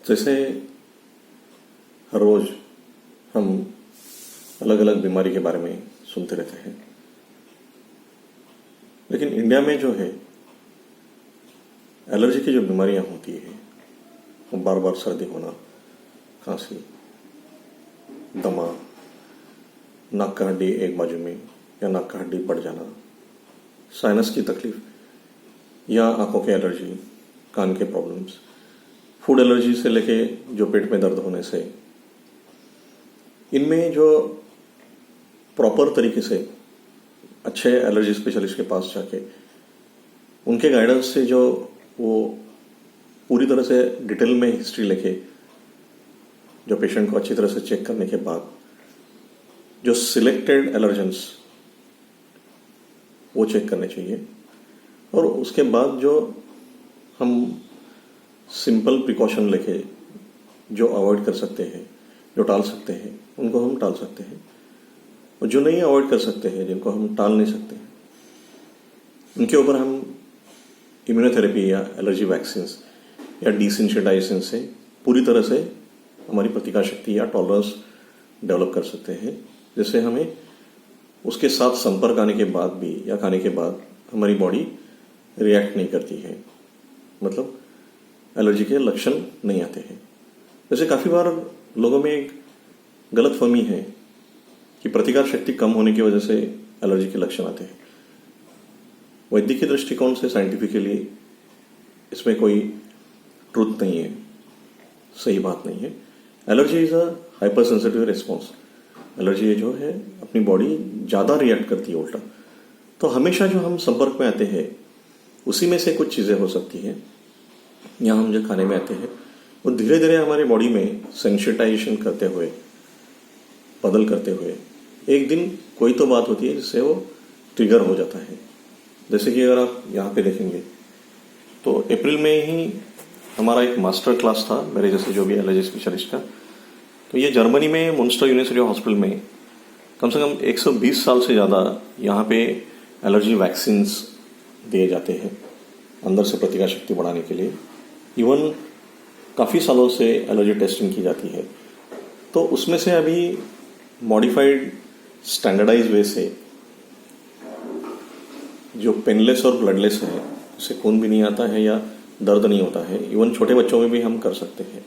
जैसे हर रोज हम अलग अलग बीमारी के बारे में सुनते रहते हैं, लेकिन इंडिया में जो है एलर्जी की जो बीमारियां होती है वो बार बार सर्दी होना, खांसी, दमा, नाक का हड्डी एक बाजू में या नाक का हड्डी बढ़ जाना, साइनस की तकलीफ या आंखों की एलर्जी, कान के प्रॉब्लम्स, फूड एलर्जी से लेके जो पेट में दर्द होने से, इनमें जो प्रॉपर तरीके से अच्छे एलर्जी स्पेशलिस्ट के पास जाके उनके गाइडेंस से जो वो पूरी तरह से डिटेल में हिस्ट्री लेके जो पेशेंट को अच्छी तरह से चेक करने के बाद जो सिलेक्टेड एलर्जेंस वो चेक करने चाहिए, और उसके बाद जो हम सिंपल प्रिकॉशन लेके जो अवॉइड कर सकते हैं, जो टाल सकते हैं, उनको हम टाल सकते हैं, और जो नहीं अवॉइड कर सकते हैं, जिनको हम टाल नहीं सकते हैं, उनके ऊपर हम इम्यूनोथेरेपी या एलर्जी वैक्सीन या डिसेंसिटाइजेशन से पूरी तरह से हमारी प्रतिकार शक्ति या टॉलरेंस डेवलप कर सकते हैं, जिससे हमें उसके साथ संपर्क आने के बाद भी या खाने के बाद हमारी बॉडी रिएक्ट नहीं करती है, मतलब एलर्जी के लक्षण नहीं आते हैं। वैसे काफ़ी बार लोगों में एक गलतफहमी है कि प्रतिकार शक्ति कम होने की वजह से एलर्जी के लक्षण आते हैं। वैद्यकीय दृष्टिकोण से साइंटिफिकली इसमें कोई ट्रूथ नहीं है, सही बात नहीं है। Allergy is a hyper sensitive response. Allergy जो है अपनी बॉडी ज़्यादा रिएक्ट करती है उल्टा। तो हमेशा जो हम संपर्क में आते हैं उसी में से कुछ चीज़ें हो सकती हैं, या हम जो खाने में आते हैं वो धीरे धीरे हमारी बॉडी में सेंसिटाइजेशन करते हुए, बदल करते हुए एक दिन कोई तो बात होती है जिससे वो ट्रिगर हो जाता है। जैसे कि अगर आप यहाँ पे देखेंगे तो अप्रैल में ही हमारा एक मास्टर क्लास था मेरे जैसे जो भी एलर्जी स्पेशलिस्ट का। तो ये जर्मनी में मुंस्टर यूनिवर्सिटी हॉस्पिटल में कम से कम 120 साल से ज़्यादा यहाँ पे एलर्जी वैक्सीन्स दिए जाते हैं अंदर से प्रतिकार शक्ति बढ़ाने के लिए। इवन काफ़ी सालों से एलर्जी टेस्टिंग की जाती है। तो उसमें से अभी मॉडिफाइड स्टैंडर्डाइज वे से जो पेनलेस और ब्लडलेस है, उससे खून भी नहीं आता है या दर्द नहीं होता है, इवन छोटे बच्चों में भी हम कर सकते हैं।